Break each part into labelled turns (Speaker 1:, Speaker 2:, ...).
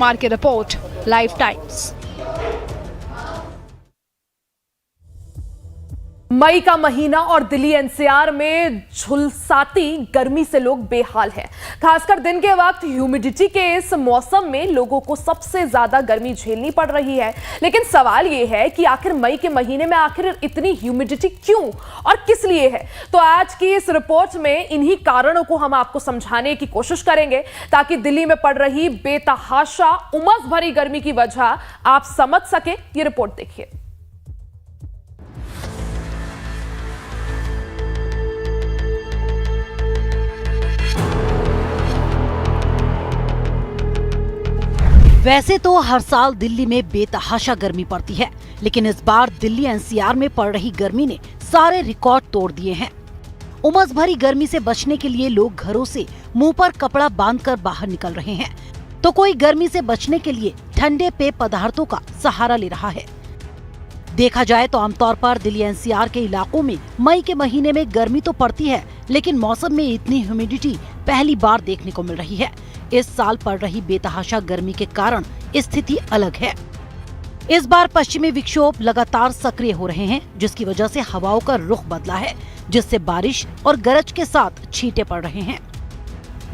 Speaker 1: Market report live times.
Speaker 2: मई का महीना और दिल्ली एनसीआर में झुलसाती गर्मी से लोग बेहाल हैं। खासकर दिन के वक्त ह्यूमिडिटी के इस मौसम में लोगों को सबसे ज्यादा गर्मी झेलनी पड़ रही है। लेकिन सवाल यह है कि आखिर मई के महीने में आखिर इतनी ह्यूमिडिटी क्यों और किस लिए है। तो आज की इस रिपोर्ट में इन्हीं कारणों को हम आपको समझाने की कोशिश करेंगे ताकि दिल्ली में पड़ रही बेतहाशा उमस भरी गर्मी की वजह आप समझ सके। ये रिपोर्ट देखिए।
Speaker 3: वैसे तो हर साल दिल्ली में बेतहाशा गर्मी पड़ती है, लेकिन इस बार दिल्ली एनसीआर में पड़ रही गर्मी ने सारे रिकॉर्ड तोड़ दिए हैं। उमस भरी गर्मी से बचने के लिए लोग घरों से मुंह पर कपड़ा बांधकर बाहर निकल रहे हैं, तो कोई गर्मी से बचने के लिए ठंडे पेय पदार्थों का सहारा ले रहा है। देखा जाए तो आमतौर पर दिल्ली एनसीआर के इलाकों में मई के महीने में गर्मी तो पड़ती है, लेकिन मौसम में इतनी ह्यूमिडिटी पहली बार देखने को मिल रही है। इस साल पड़ रही बेतहाशा गर्मी के कारण स्थिति अलग है। इस बार पश्चिमी विक्षोभ लगातार सक्रिय हो रहे हैं, जिसकी वजह से हवाओं का रुख बदला है, जिससे बारिश और गरज के साथ छींटे पड़ रहे हैं।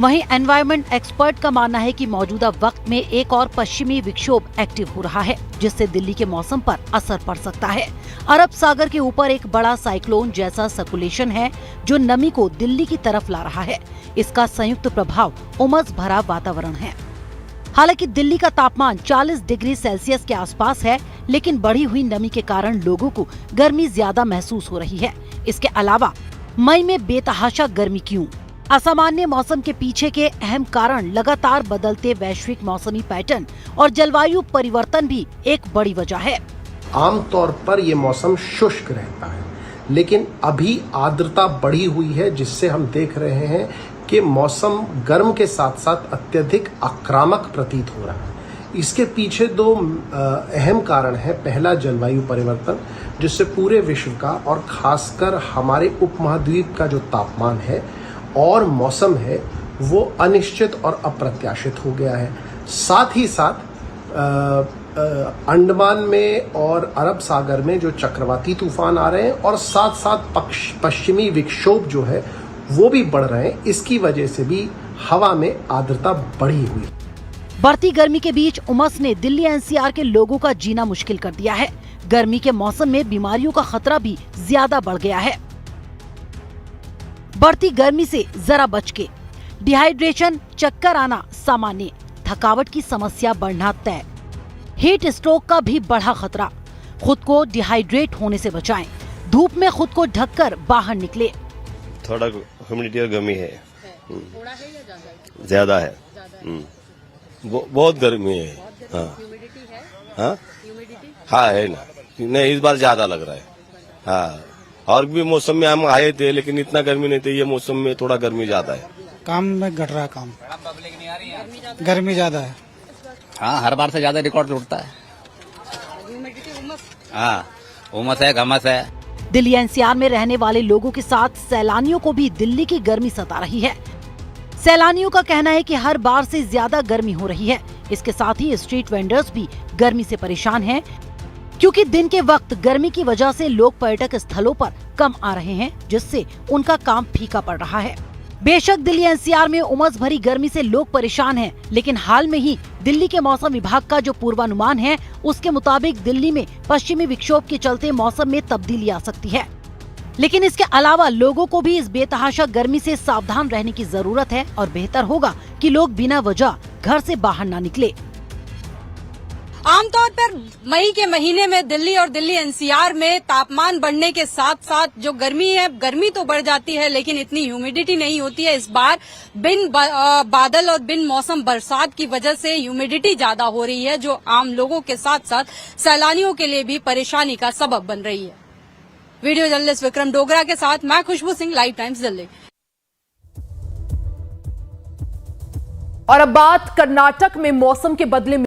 Speaker 3: वहीं एनवायरमेंट एक्सपर्ट का मानना है कि मौजूदा वक्त में एक और पश्चिमी विक्षोभ एक्टिव हो रहा है, जिससे दिल्ली के मौसम पर असर पड़ सकता है। अरब सागर के ऊपर एक बड़ा साइक्लोन जैसा सर्कुलेशन है जो नमी को दिल्ली की तरफ ला रहा है। इसका संयुक्त प्रभाव उमस भरा वातावरण है। हालांकि दिल्ली का तापमान 40 डिग्री सेल्सियस के आसपास है, लेकिन बढ़ी हुई नमी के कारण लोगों को गर्मी ज्यादा महसूस हो रही है। इसके अलावा मई में बेतहाशा गर्मी क्यों? असामान्य मौसम के पीछे के अहम कारण लगातार बदलते वैश्विक मौसमी पैटर्न और जलवायु परिवर्तन भी एक बड़ी वजह है।
Speaker 4: आमतौर पर ये मौसम शुष्क रहता है, लेकिन अभी आर्द्रता बढ़ी हुई है, जिससे हम देख रहे हैं कि मौसम गर्म के साथ साथ अत्यधिक आक्रामक प्रतीत हो रहा है। इसके पीछे दो अहम कारण है। पहला, जलवायु परिवर्तन, जिससे पूरे विश्व का और खासकर हमारे उपमहाद्वीप का जो तापमान है और मौसम है वो अनिश्चित और अप्रत्याशित हो गया है। साथ ही साथ अंडमान में और अरब सागर में जो चक्रवाती तूफान आ रहे हैं और साथ साथ पश्चिमी विक्षोभ जो है वो भी बढ़ रहे हैं। इसकी वजह से भी हवा में आर्द्रता बढ़ी हुई।
Speaker 3: बढ़ती गर्मी के बीच उमस ने दिल्ली एनसीआर के लोगों का जीना मुश्किल कर दिया है। गर्मी के मौसम में बीमारियों का खतरा भी ज्यादा बढ़ गया है। बढ़ती गर्मी से जरा बच के। डिहाइड्रेशन, चक्कर आना सामान्य, थकावट की समस्या बढ़ना तय। हीट स्ट्रोक का भी बढ़ा खतरा। खुद को डिहाइड्रेट होने से बचाएं। धूप में खुद को ढककर बाहर निकले।
Speaker 5: थोड़ा ह्यूमिडिटी और गर्मी है। थोड़ा है या ज्यादा है? ज्यादा है। बहुत गर्मी है। हाँ, हाँ, हाँ है ना। नहीं, इस बार ज्यादा लग रहा है। हाँ, और भी मौसम में हम आए थे, लेकिन इतना गर्मी नहीं थी। ये मौसम में थोड़ा गर्मी ज्यादा है।
Speaker 6: काम में घट रहा है, काम गर्मी ज्यादा है।
Speaker 7: हाँ, हर बार से ज्यादा रिकॉर्ड टूटता है। हाँ, उमस है, घमस है।
Speaker 3: दिल्ली एनसीआर में रहने वाले लोगों के साथ सैलानियों को भी दिल्ली की गर्मी सता रही है। सैलानियों का कहना है कि हर बार से ज्यादा गर्मी हो रही है। इसके साथ ही स्ट्रीट वेंडर्स भी गर्मी से परेशान हैं, क्योंकि दिन के वक्त गर्मी की वजह से लोग पर्यटक स्थलों पर कम आ रहे हैं, जिससे उनका काम फीका पड़ रहा है। बेशक दिल्ली एनसीआर में उमस भरी गर्मी से लोग परेशान हैं, लेकिन हाल में ही दिल्ली के मौसम विभाग का जो पूर्वानुमान है उसके मुताबिक दिल्ली में पश्चिमी विक्षोभ के चलते मौसम में तब्दीली आ सकती है। लेकिन इसके अलावा लोगों को भी इस बेतहाशा गर्मी से सावधान रहने की जरूरत है और बेहतर होगा कि लोग बिना वजह घर से बाहर ना निकले।
Speaker 8: आमतौर पर मई के महीने में दिल्ली और दिल्ली एनसीआर में तापमान बढ़ने के साथ साथ जो गर्मी है, गर्मी तो बढ़ जाती है, लेकिन इतनी ह्यूमिडिटी नहीं होती है। इस बार बिन बादल और बिन मौसम बरसात की वजह से ह्यूमिडिटी ज्यादा हो रही है, जो आम लोगों के साथ साथ सैलानियों के लिए भी परेशानी का सबब बन रही है। वीडियो जर्नलिस्ट विक्रम डोगरा के साथ मैं खुशबू सिंह, लाइव टाइम्स दिल्ली।
Speaker 2: और अब बात कर्नाटक में मौसम के बदले